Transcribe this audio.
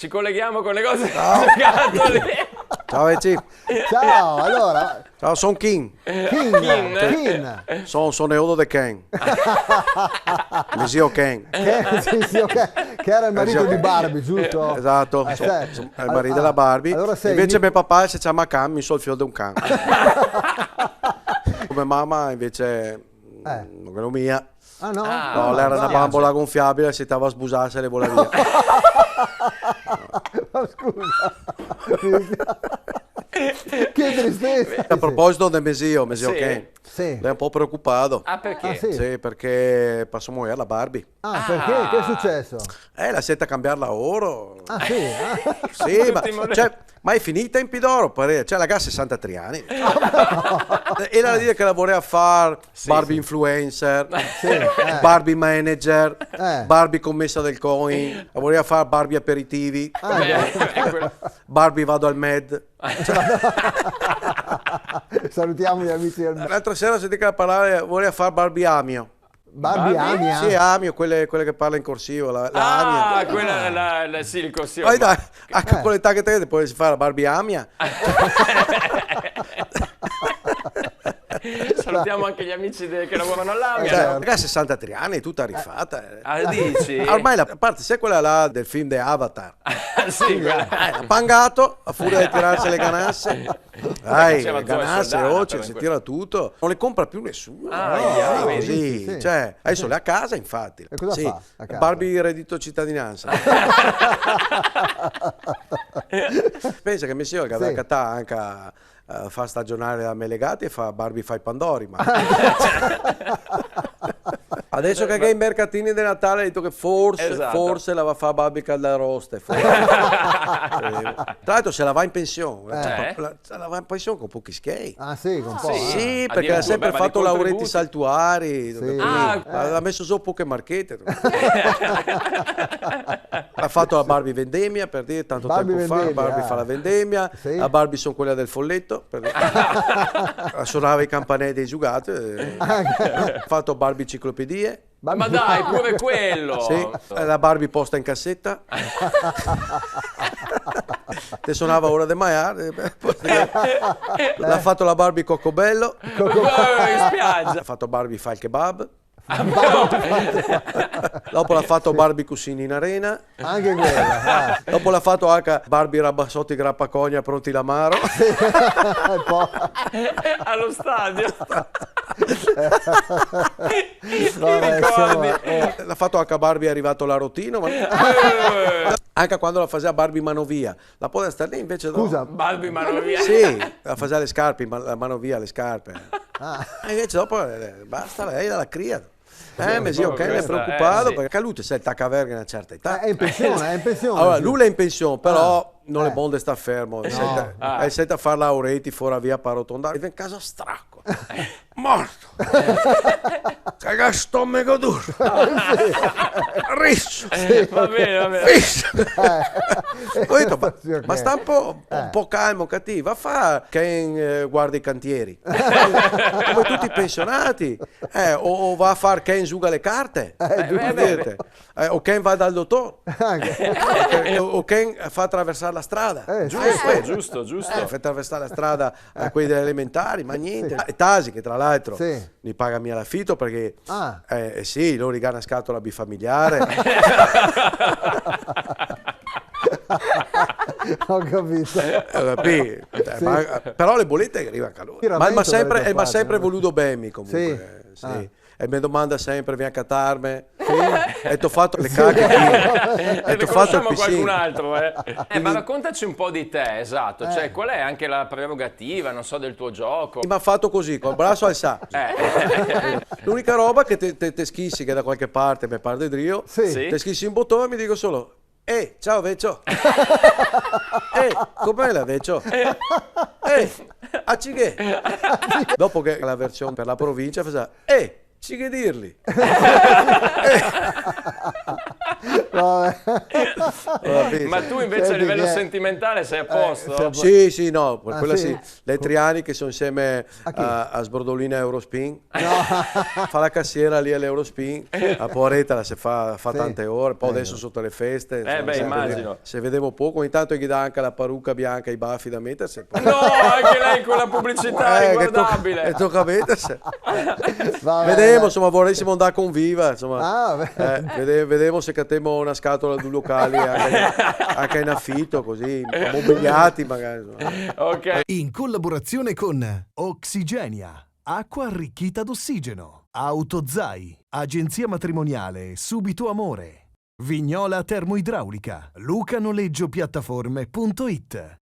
Ci colleghiamo con le cose giocattoli. Ciao Eci. Ciao, allora. Ciao, sono King. Kin. Sono Eudo de Ken. Mio zio Ken. Che era il marito di Barbie, giusto? Esatto, è il marito della Barbie. Allora invece mio papà si chiama Can, mi so il figlio di un can. Come mamma invece non è la mia. Ah no? No, lei era una bambola gonfiabile, si stava a sbusarsi e le vola via. Ma scusa. Che tristezza. A proposito del mio zio Ken, Sì. lei è un po' preoccupato. Ah, perché? Ah, sì? Sì, perché posso muovere la Barbie. Ah, perché? Che è successo? La senta a cambiare lavoro. Ah, sì? Sì, ma è finita in Pidoro, cioè la gas 63 anni. Era da dire che la voleva fare Barbie influencer, Barbie manager, Barbie commessa del coin, la voleva fare Barbie aperitivi, Barbie vado al Med. Salutiamo gli amici del L'altra sera sentì che parlare, voleva fare Barbie Amio. Barbie Amia. Sì, Amio, quelle che parla in corsivo, la Amia. Quella sì, il corsivo. Poi dai, anche con l'età che te puoi fare la Barbie Amia. Salutiamo anche gli amici che lavorano all'Amia. Ragazzi, 63 anni, tutta rifatta. Dici? Ormai la parte, sai quella là del film di Avatar? Sì, Ha pangato, a furia di tirarsi le ganasse. Dai, faceva le ganasse, Zoe Soldana, occhi, si tira tutto. Non le compra più nessuno. Così. sì. Cioè, adesso le ha a casa, infatti. E cosa fa a casa? Barbie reddito cittadinanza. Pensa che mio signore che aveva cattà anche fa stagionare a Melegati e fa Barbie fai Pandori. Ma... Adesso che è in mercatini di Natale ha detto che forse la va a fare Barbie Caldaroste. Tra l'altro se la va in pensione, se la va in pensione con pochi skate. Ah sì, con po'. Sì, perché ha sempre fatto lavoretti saltuari, Sì. ha messo su poche marchette. Ha fatto la Barbie vendemmia, per dire, tanto Barbie tempo fa, vendemmia, Barbie fa la vendemmia, Sì. la Barbie sono quella del folletto, suonava i campanelli dei giocati, ha fatto Barbie enciclopedie. Ma dai, pure quello. Sì, la Barbie posta in cassetta. Te suonava ora de maiare. L'ha fatto la Barbie Coccobello. In spiaggia. Ha fatto Barbie fa il kebab. Dopo l'ha fatto Barbie Cussini in arena. Anche quella. Dopo l'ha fatto anche Barbie Rabassotti Grappacogna pronti l'amaro. Allo stadio. Vabbè, L'ha fatto anche Barbie è arrivato l'Arotino. Ma... anche quando la faceva Barbie Manovia. La può stare lì invece Scusa, Barbie Manovia. Sì, la faceva le scarpe, la mano via le scarpe. E invece dopo basta, lei la cria. Mi zio Ken è preoccupato perché lui si attacca a verga a una certa età. è in pensione, Allora, lui è in pensione, però non è buono sta fermo. Sente a fare laureti fuori via Parotondare. Viene in casa stracco. Morto. Caga stomaco duro. Risso. Va bene. Fisso. Ho detto, ma sta un po' calmo, cattivo. Va a fare Ken guarda i cantieri. Come tutti i pensionati. O va a fare Ken giuga le carte. O Ken va dal dottore. O Ken fa attraversare la strada. Giusto. Fa attraversare la strada a quelli delle elementari, ma niente. E Tasi, che tra l'altro mi paga mia l'affitto perché sì, loro rigana scatola bifamiliare. Ho capito. Però le bollette arrivano a lui. Ma mi ha sempre voluto bene comunque. Sì. E mi domanda sempre, vieni a catarme? E ti ho fatto le cacche. E ti ho fatto il qualcun altro, ma raccontaci un po' di te, esatto. Cioè, qual è anche la prerogativa, non so, del tuo gioco? Mi ha fatto così, col braccio alzato. L'unica roba che te schissi che da qualche parte, mi pare di Rio, te schissi un bottone e mi dico solo... ciao Vecchio! Com'è la Vecchio? Acighe! Dopo che la versione per la provincia faceva ci che dirli? Vabbè. Ma tu invece a Senti livello che- sentimentale sei a posto? Sì, no, per quella sì? sì. Le 3 anni che sono insieme A chi? a Sbordolina Eurospin. Fa la cassiera lì all'Eurospin, la poveretta si fa tante ore, poi adesso sotto le feste. insomma, immagino. se vedevo poco, ogni tanto gli dà anche la parrucca bianca e i baffi da mettersi. Poi... No, anche lei con la pubblicità che inguardabile. tocca mettersi. Vabbè, Vedremo, dai. insomma, vorremmo andare con Viva, insomma. Ah, vabbè. Vedremo se cattiamo una scatola di locali anche in affitto, così, mobiliati magari. Insomma. Ok. In collaborazione con Oxigenia, acqua arricchita d'ossigeno, Autozai, agenzia matrimoniale Subito Amore, Vignola Termoidraulica, lucanoleggiopiattaforme.it.